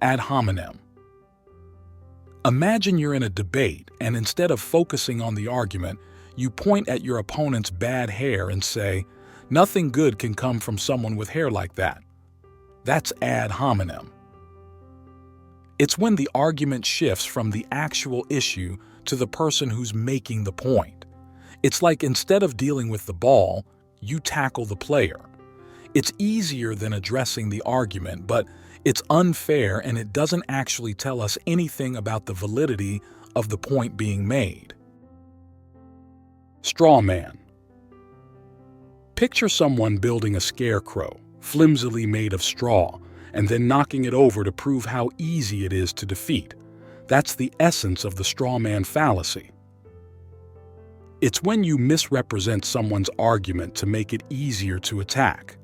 Ad hominem. Imagine you're in a debate, and instead of focusing on the argument, you point at your opponent's bad hair and say, "Nothing good can come from someone with hair like that." That's ad hominem. It's when the argument shifts from the actual issue to the person who's making the point. It's like instead of dealing with the ball, you tackle the player. It's easier than addressing the argument, but it's unfair and it doesn't actually tell us anything about the validity of the point being made. Straw man. Picture someone building a scarecrow, flimsily made of straw, and then knocking it over to prove how easy it is to defeat. That's the essence of the straw man fallacy. It's when you misrepresent someone's argument to make it easier to attack.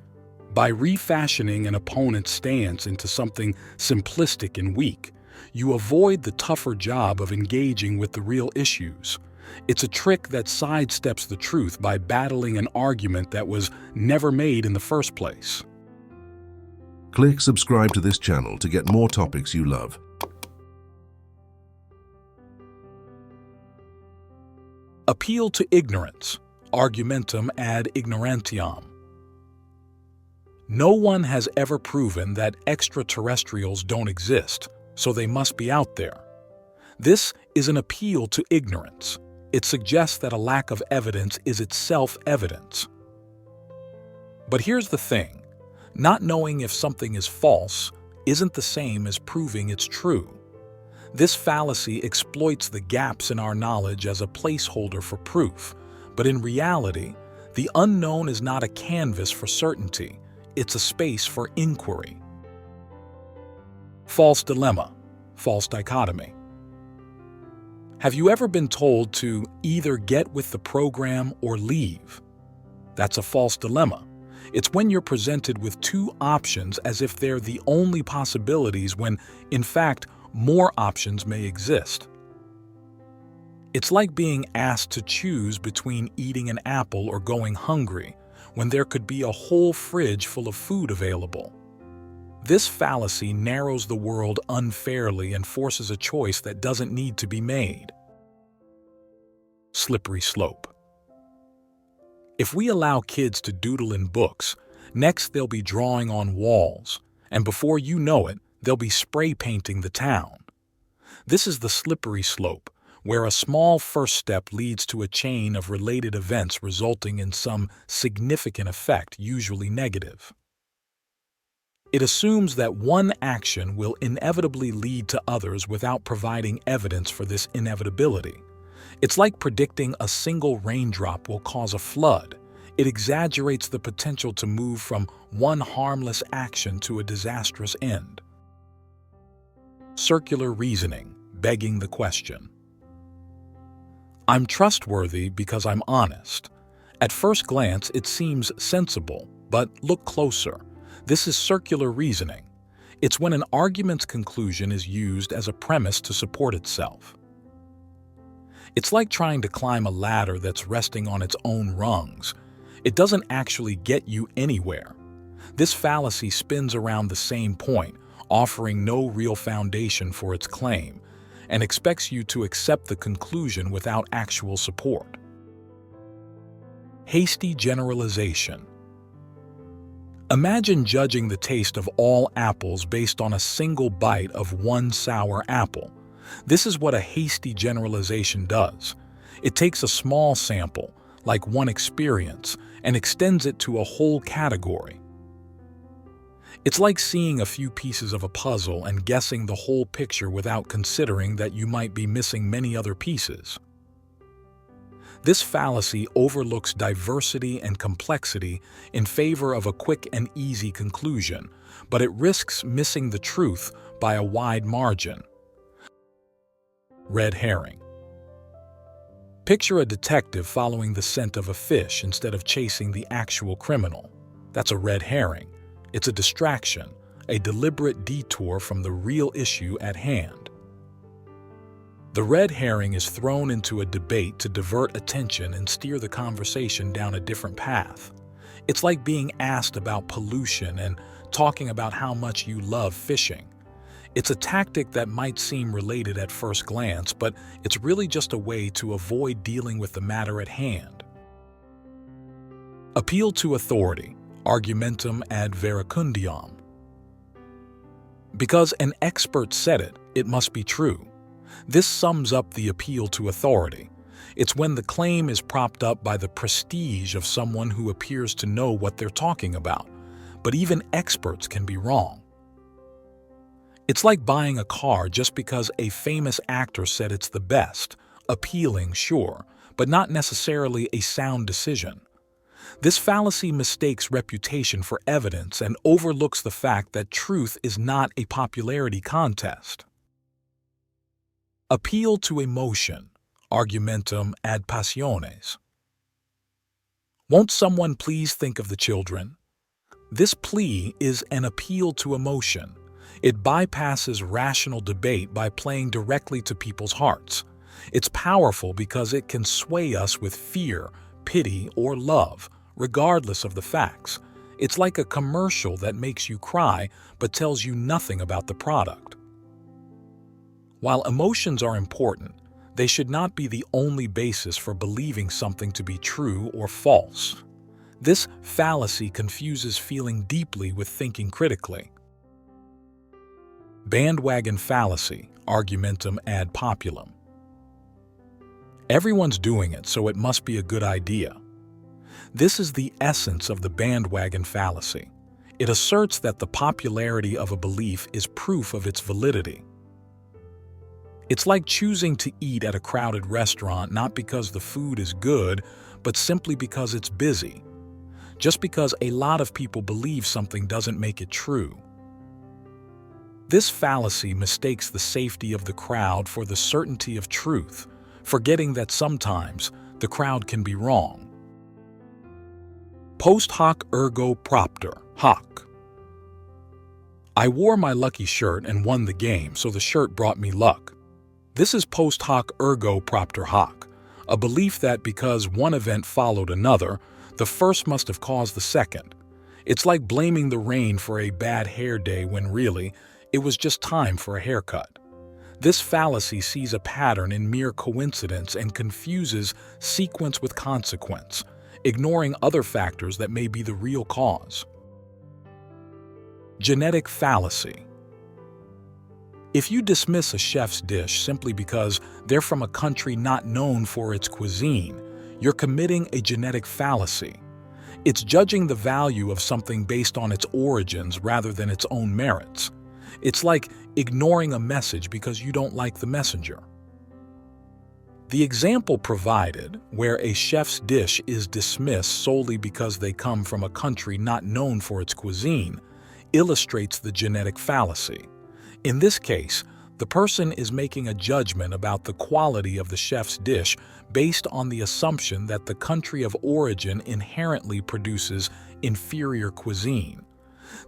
By refashioning an opponent's stance into something simplistic and weak, you avoid the tougher job of engaging with the real issues. It's a trick that sidesteps the truth by battling an argument that was never made in the first place. Click subscribe to this channel to get more topics you love. Appeal to ignorance. Argumentum ad ignorantiam. No one has ever proven that extraterrestrials don't exist, so they must be out there. This is an appeal to ignorance. It suggests that a lack of evidence is itself evidence. But here's the thing. Not knowing if something is false isn't the same as proving it's true. This fallacy exploits the gaps in our knowledge as a placeholder for proof, but in reality, the unknown is not a canvas for certainty, it's a space for inquiry. False dilemma, false dichotomy. Have you ever been told to either get with the program or leave? That's a false dilemma. It's when you're presented with two options as if they're the only possibilities when, in fact, more options may exist. It's like being asked to choose between eating an apple or going hungry when there could be a whole fridge full of food available. This fallacy narrows the world unfairly and forces a choice that doesn't need to be made. Slippery slope. If we allow kids to doodle in books, next they'll be drawing on walls, and before you know it, they'll be spray painting the town. This is the slippery slope, where a small first step leads to a chain of related events resulting in some significant effect, usually negative. It assumes that one action will inevitably lead to others without providing evidence for this inevitability. It's like predicting a single raindrop will cause a flood. It exaggerates the potential to move from one harmless action to a disastrous end. Circular reasoning, begging the question. I'm trustworthy because I'm honest. At first glance, it seems sensible, but look closer. This is circular reasoning. It's when an argument's conclusion is used as a premise to support itself. It's like trying to climb a ladder that's resting on its own rungs. It doesn't actually get you anywhere. This fallacy spins around the same point, offering no real foundation for its claim, and expects you to accept the conclusion without actual support. Hasty Generalization. Imagine judging the taste of all apples based on a single bite of one sour apple. This is what a hasty generalization does. It takes a small sample, like one experience, and extends it to a whole category. It's like seeing a few pieces of a puzzle and guessing the whole picture without considering that you might be missing many other pieces. This fallacy overlooks diversity and complexity in favor of a quick and easy conclusion, but it risks missing the truth by a wide margin. Red herring. Picture a detective following the scent of a fish instead of chasing the actual criminal. That's a red herring. It's a distraction, a deliberate detour from the real issue at hand. The red herring is thrown into a debate to divert attention and steer the conversation down a different path. It's like being asked about pollution and talking about how much you love fishing. It's a tactic that might seem related at first glance, but it's really just a way to avoid dealing with the matter at hand. Appeal to authority, argumentum ad verecundiam. Because an expert said it, it must be true. This sums up the appeal to authority. It's when the claim is propped up by the prestige of someone who appears to know what they're talking about. But even experts can be wrong. It's like buying a car just because a famous actor said it's the best. Appealing, sure, but not necessarily a sound decision. This fallacy mistakes reputation for evidence and overlooks the fact that truth is not a popularity contest. Appeal to emotion, argumentum ad passiones. Won't someone please think of the children? This plea is an appeal to emotion. It bypasses rational debate by playing directly to people's hearts. It's powerful because it can sway us with fear, pity, or love, regardless of the facts. It's like a commercial that makes you cry but tells you nothing about the product. While emotions are important, they should not be the only basis for believing something to be true or false. This fallacy confuses feeling deeply with thinking critically. Bandwagon fallacy, argumentum ad populum. Everyone's doing it, so it must be a good idea. This is the essence of the bandwagon fallacy. It asserts that the popularity of a belief is proof of its validity. It's like choosing to eat at a crowded restaurant not because the food is good, but simply because it's busy. Just because a lot of people believe something doesn't make it true. This fallacy mistakes the safety of the crowd for the certainty of truth, forgetting that sometimes the crowd can be wrong. Post hoc ergo propter, hoc. I wore my lucky shirt and won the game, so the shirt brought me luck. This is post hoc ergo propter hoc, a belief that because one event followed another, the first must have caused the second. It's like blaming the rain for a bad hair day when really, it was just time for a haircut. This fallacy sees a pattern in mere coincidence and confuses sequence with consequence, ignoring other factors that may be the real cause. Genetic fallacy. If you dismiss a chef's dish simply because they're from a country not known for its cuisine, you're committing a genetic fallacy. It's judging the value of something based on its origins rather than its own merits. It's like ignoring a message because you don't like the messenger. The example provided, where a chef's dish is dismissed solely because they come from a country not known for its cuisine, illustrates the genetic fallacy. In this case, the person is making a judgment about the quality of the chef's dish based on the assumption that the country of origin inherently produces inferior cuisine.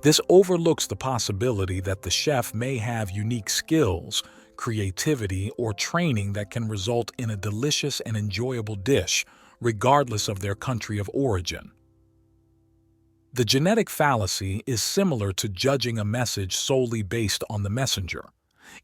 This overlooks the possibility that the chef may have unique skills, creativity, or training that can result in a delicious and enjoyable dish, regardless of their country of origin. The genetic fallacy is similar to judging a message solely based on the messenger.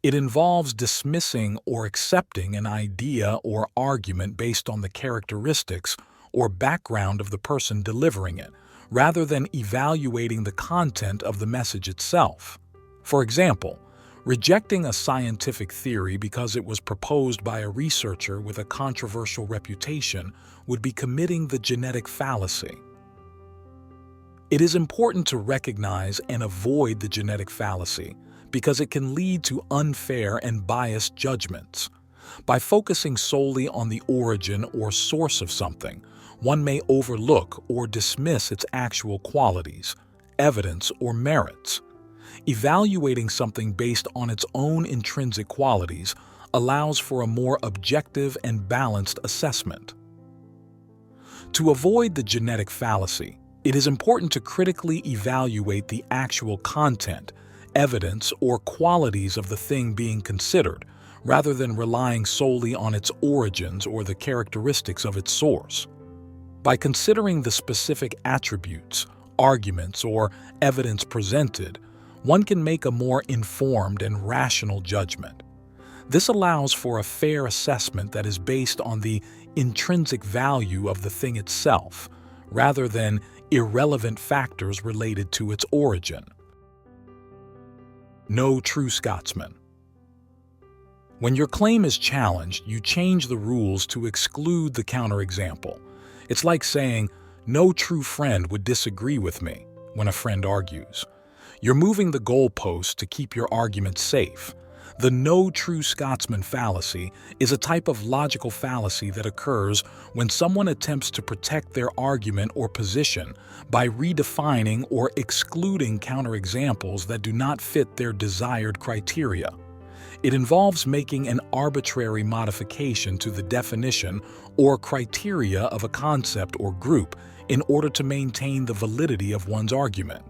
It involves dismissing or accepting an idea or argument based on the characteristics or background of the person delivering it, rather than evaluating the content of the message itself. For example, rejecting a scientific theory because it was proposed by a researcher with a controversial reputation would be committing the genetic fallacy. It is important to recognize and avoid the genetic fallacy because it can lead to unfair and biased judgments. By focusing solely on the origin or source of something, one may overlook or dismiss its actual qualities, evidence, or merits. Evaluating something based on its own intrinsic qualities allows for a more objective and balanced assessment. To avoid the genetic fallacy, it is important to critically evaluate the actual content, evidence, or qualities of the thing being considered, rather than relying solely on its origins or the characteristics of its source. By considering the specific attributes, arguments, or evidence presented, one can make a more informed and rational judgment. This allows for a fair assessment that is based on the intrinsic value of the thing itself, rather than irrelevant factors related to its origin. No True Scotsman. When your claim is challenged, you change the rules to exclude the counterexample. It's like saying, "No true friend would disagree with me," when a friend argues. You're moving the goalposts to keep your argument safe. The no True Scotsman fallacy is a type of logical fallacy that occurs when someone attempts to protect their argument or position by redefining or excluding counterexamples that do not fit their desired criteria. It involves making an arbitrary modification to the definition or criteria of a concept or group in order to maintain the validity of one's argument.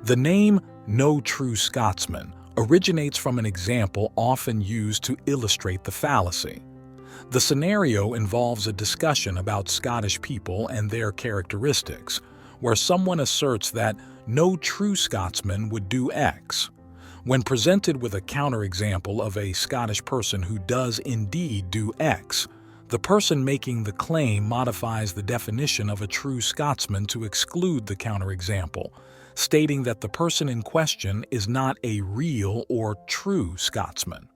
The name No True Scotsman originates from an example often used to illustrate the fallacy. The scenario involves a discussion about Scottish people and their characteristics, where someone asserts that no true Scotsman would do X. When presented with a counterexample of a Scottish person who does indeed do X, the person making the claim modifies the definition of a true Scotsman to exclude the counterexample, stating that the person in question is not a real or true Scotsman.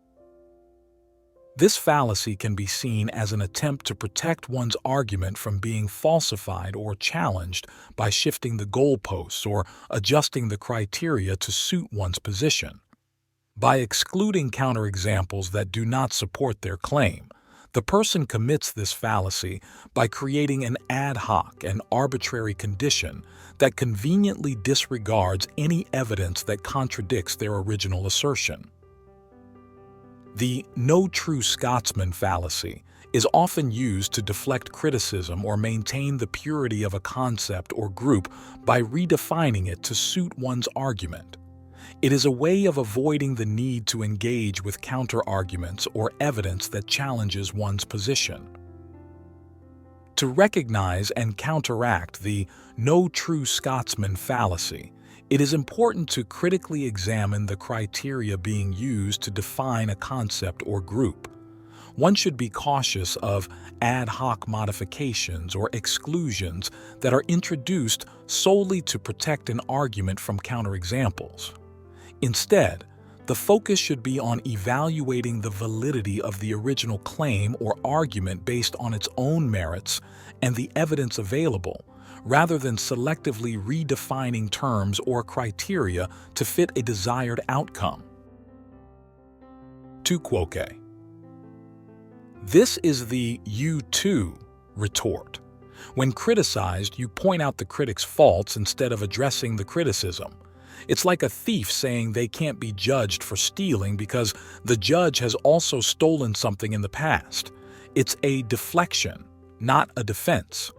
This fallacy can be seen as an attempt to protect one's argument from being falsified or challenged by shifting the goalposts or adjusting the criteria to suit one's position. By excluding counterexamples that do not support their claim, the person commits this fallacy by creating an ad hoc and arbitrary condition that conveniently disregards any evidence that contradicts their original assertion. The no true Scotsman fallacy is often used to deflect criticism or maintain the purity of a concept or group by redefining it to suit one's argument. It is a way of avoiding the need to engage with counter-arguments or evidence that challenges one's position. To recognize and counteract the no true Scotsman fallacy, it is important to critically examine the criteria being used to define a concept or group. One should be cautious of ad hoc modifications or exclusions that are introduced solely to protect an argument from counterexamples. Instead, the focus should be on evaluating the validity of the original claim or argument based on its own merits and the evidence available, rather than selectively redefining terms or criteria to fit a desired outcome. To Quoque. This is the "you too" retort. When criticized, you point out the critic's faults instead of addressing the criticism. It's like a thief saying they can't be judged for stealing because the judge has also stolen something in the past. It's a deflection, not a defense.